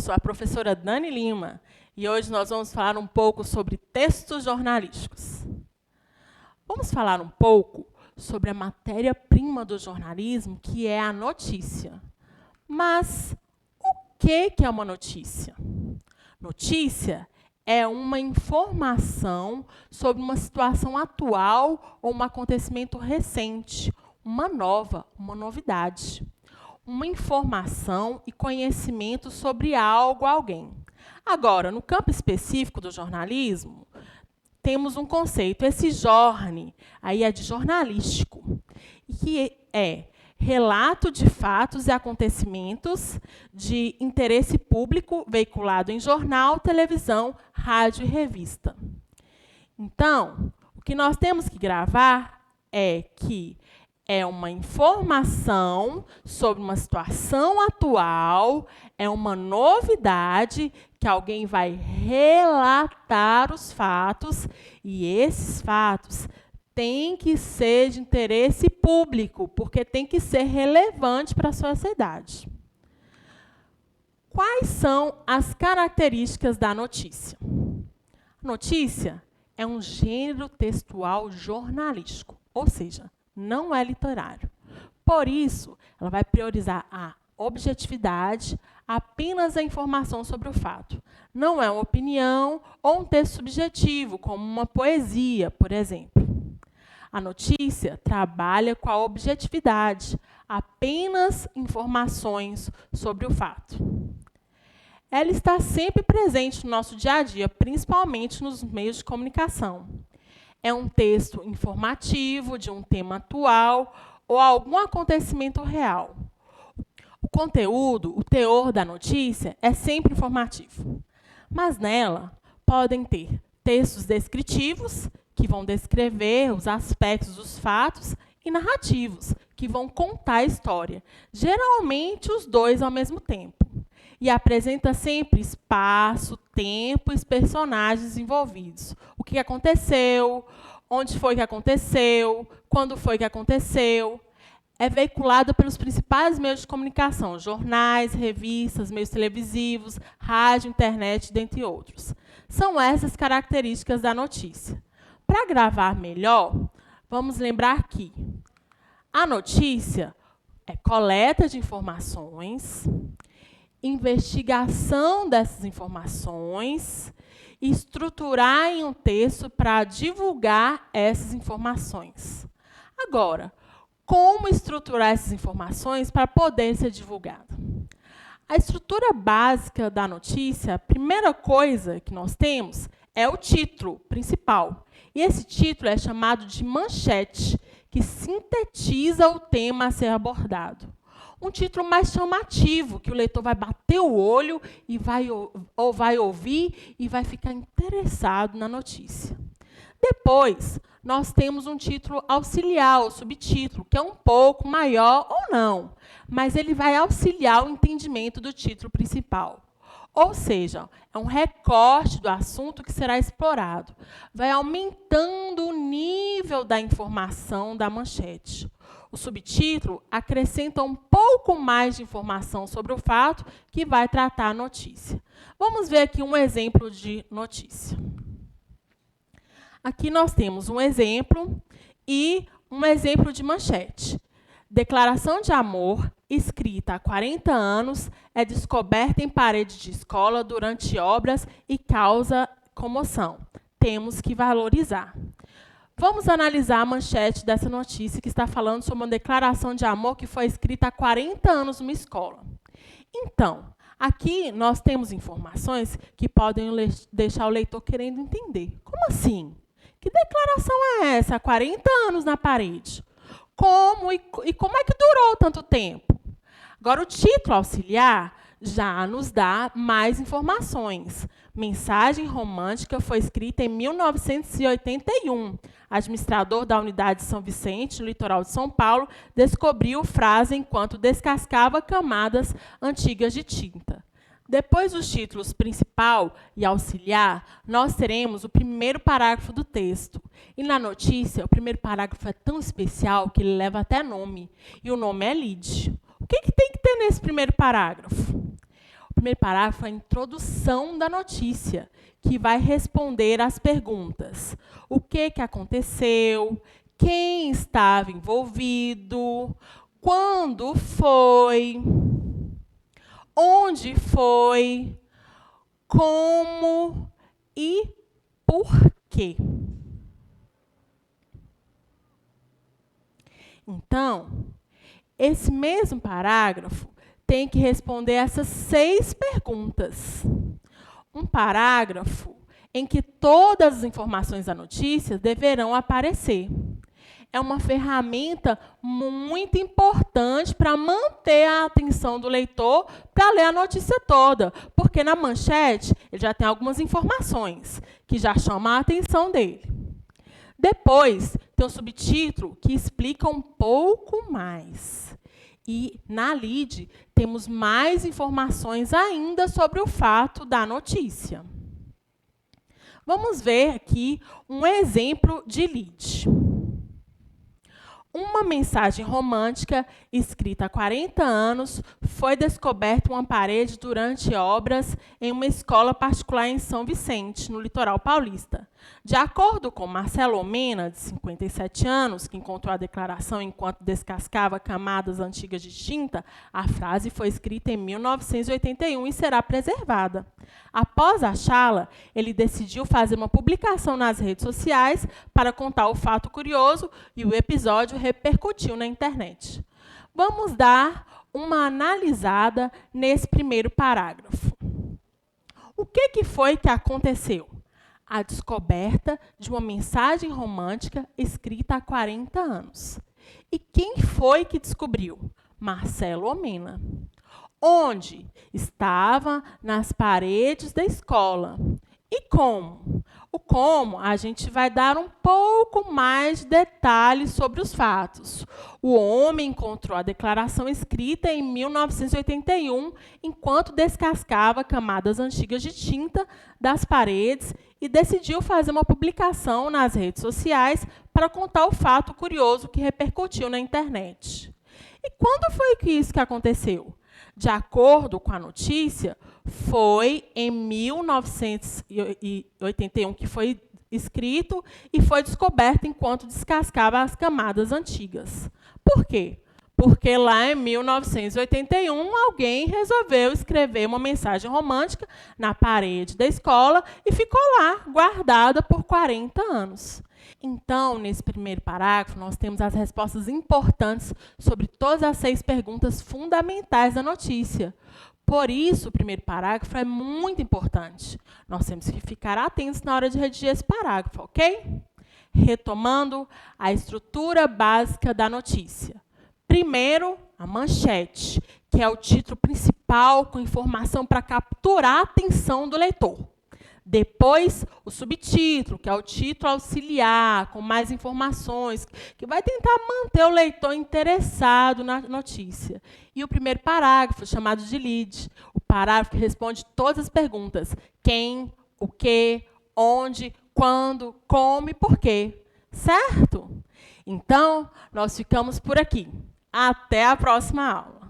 sou a professora Dani Lima e hoje nós vamos falar um pouco sobre textos jornalísticos. Vamos falar um pouco sobre a matéria-prima do jornalismo, que é a notícia. Mas o que é uma notícia? Notícia é uma informação sobre uma situação atual ou um acontecimento recente, uma novidade. Uma informação e conhecimento sobre algo, alguém. Agora, no campo específico do jornalismo, temos um conceito, esse jorne, aí é de jornalístico, que é relato de fatos e acontecimentos de interesse público veiculado em jornal, televisão, rádio e revista. Então, o que nós temos que gravar é que é uma informação sobre uma situação atual, é uma novidade que alguém vai relatar os fatos, e esses fatos têm que ser de interesse público, porque tem que ser relevante para a sociedade. Quais são as características da notícia? A notícia é um gênero textual jornalístico, ou seja, não é literário. Por isso, ela vai priorizar a objetividade, apenas a informação sobre o fato. Não é uma opinião ou um texto subjetivo, como uma poesia, por exemplo. A notícia trabalha com a objetividade, apenas informações sobre o fato. Ela está sempre presente no nosso dia a dia, principalmente nos meios de comunicação. É um texto informativo de um tema atual ou algum acontecimento real. O conteúdo, o teor da notícia é sempre informativo. Mas nela podem ter textos descritivos, que vão descrever os aspectos dos fatos, e narrativos, que vão contar a história. Geralmente os dois ao mesmo tempo. E apresenta sempre espaço, tempo e os personagens envolvidos. O que aconteceu, onde foi que aconteceu, quando foi que aconteceu. É veiculado pelos principais meios de comunicação, jornais, revistas, meios televisivos, rádio, internet, dentre outros. São essas características da notícia. Para gravar melhor, vamos lembrar que a notícia é coleta de informações, investigação dessas informações e estruturar em um texto para divulgar essas informações. Agora, como estruturar essas informações para poder ser divulgada? A estrutura básica da notícia, a primeira coisa que nós temos é o título principal. E esse título é chamado de manchete, que sintetiza o tema a ser abordado. Um título mais chamativo, que o leitor vai bater o olho e vai ouvir e vai ficar interessado na notícia. Depois, nós temos um título auxiliar, ou subtítulo, que é um pouco maior ou não, mas ele vai auxiliar o entendimento do título principal. Ou seja, é um recorte do assunto que será explorado. Vai aumentando o nível da informação da manchete. O subtítulo acrescenta um pouco mais de informação sobre o fato que vai tratar a notícia. Vamos ver aqui um exemplo de notícia. Aqui nós temos um exemplo e um exemplo de manchete. Declaração de amor, escrita há 40 anos, é descoberta em parede de escola durante obras e causa comoção. Temos que valorizar. Vamos analisar a manchete dessa notícia que está falando sobre uma declaração de amor que foi escrita há 40 anos numa escola. Então, aqui nós temos informações que podem deixar o leitor querendo entender. Como assim? Que declaração é essa há 40 anos na parede? Como e como é que durou tanto tempo? Agora, o título auxiliar já nos dá mais informações. Mensagem romântica foi escrita em 1981. Administrador da unidade de São Vicente, no litoral de São Paulo, descobriu frase enquanto descascava camadas antigas de tinta. Depois dos títulos principal e auxiliar, nós teremos o primeiro parágrafo do texto. E na notícia, o primeiro parágrafo é tão especial que ele leva até nome. E o nome é lead. O que tem que ter nesse primeiro parágrafo? O primeiro parágrafo é a introdução da notícia, que vai responder às perguntas. O que aconteceu? Quem estava envolvido? Quando foi? Onde foi? Como e por quê? Então, esse mesmo parágrafo tem que responder essas 6 perguntas. Um parágrafo em que todas as informações da notícia deverão aparecer. É uma ferramenta muito importante para manter a atenção do leitor para ler a notícia toda, porque na manchete ele já tem algumas informações que já chamam a atenção dele. Depois, tem um subtítulo que explica um pouco mais. E na lead temos mais informações ainda sobre o fato da notícia. Vamos ver aqui um exemplo de lead. Uma mensagem romântica escrita há 40 anos foi descoberta em uma parede durante obras em uma escola particular em São Vicente, no litoral paulista. De acordo com Marcelo Omena, de 57 anos, que encontrou a declaração enquanto descascava camadas antigas de tinta, a frase foi escrita em 1981 e será preservada. Após achá-la, ele decidiu fazer uma publicação nas redes sociais para contar o fato curioso e o episódio repercutiu na internet. Vamos dar uma analisada nesse primeiro parágrafo. O que foi que aconteceu? A descoberta de uma mensagem romântica escrita há 40 anos. E quem foi que descobriu? Marcelo Omena. Onde? Estava nas paredes da escola. E como? O como, a gente vai dar um pouco mais de detalhes sobre os fatos. O homem encontrou a declaração escrita em 1981, enquanto descascava camadas antigas de tinta das paredes e decidiu fazer uma publicação nas redes sociais para contar o fato curioso que repercutiu na internet. E quando foi que isso que aconteceu? De acordo com a notícia, foi em 1981 que foi escrito e foi descoberto enquanto descascava as camadas antigas. Por quê? Porque lá em 1981, alguém resolveu escrever uma mensagem romântica na parede da escola e ficou lá, guardada por 40 anos. Então, nesse primeiro parágrafo, nós temos as respostas importantes sobre todas as 6 perguntas fundamentais da notícia. Por isso, o primeiro parágrafo é muito importante. Nós temos que ficar atentos na hora de redigir esse parágrafo, ok? Retomando a estrutura básica da notícia. Primeiro, a manchete, que é o título principal com informação para capturar a atenção do leitor. Depois, o subtítulo, que é o título auxiliar, com mais informações, que vai tentar manter o leitor interessado na notícia. E o primeiro parágrafo, chamado de lead, o parágrafo que responde todas as perguntas. Quem, o que, onde, quando, como e por quê. Certo? Então, nós ficamos por aqui. Até a próxima aula.